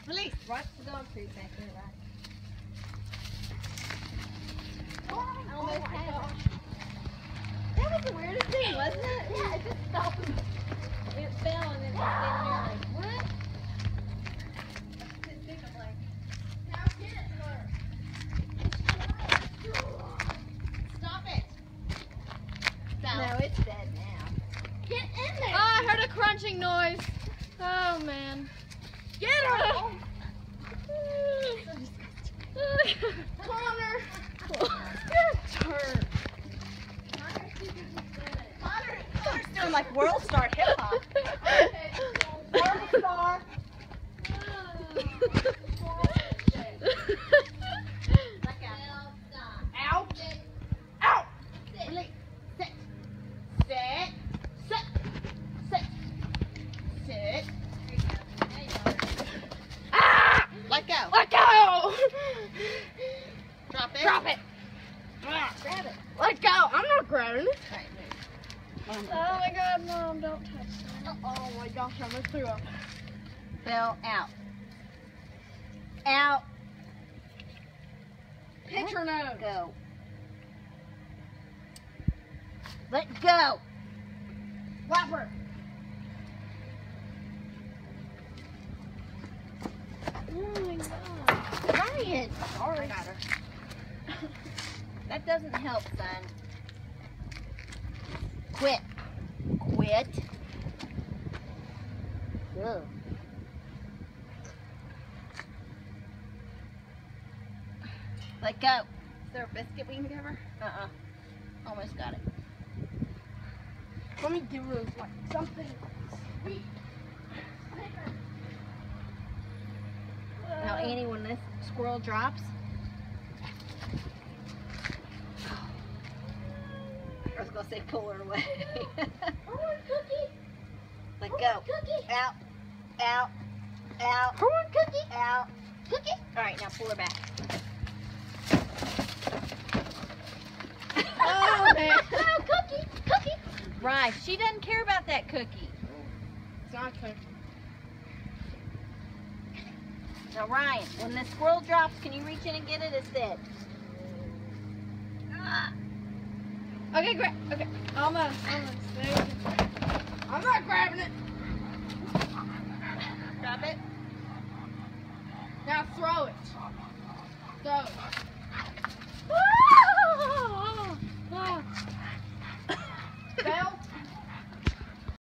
Release. Watch the dog food back there, right? Oh my gosh. That was the weirdest thing, wasn't it? Yeah, it just stopped. It fell and then it was standing there like, what? I couldn't think of like, now get it, stop it. No, it's dead now. Get in there. Oh, I heard a crunching noise. Oh, man. Get her. Oh. Connor. Turn. Connor's doing like world star hip hop. World star. Out. Out. Release. Sit. Sit. Sit. Sit. Sit. Ah! Let go. Let go! Drop it. Drop it. Grab it. Let go. I'm not grabbing it. All right, move. Oh my God, Mom, don't touch that. Oh my gosh, I almost threw up. Fell out. Out. Pinch her nose. Go. Let go. Slap her. Oh my God. Ryan. Sorry. I got her. That doesn't help, son. Quit. Quit. Ugh. Let go. Is there a biscuit we can give her? Almost got it. Let me do this like something sweet. Now, Annie, when this squirrel drops, I was gonna say pull her away. Cookie. Let go. Cookie. Out. Out. Out. Come on, Cookie. Out. Cookie. All right, now pull her back. Oh, man. Oh, Cookie. Cookie. Right. She doesn't care about that cookie. It's not cookie. Now, Ryan, when the squirrel drops, can you reach in and get it? It's dead. Okay, great. Okay, almost. I'm not grabbing it. Drop it. Now throw it. Go.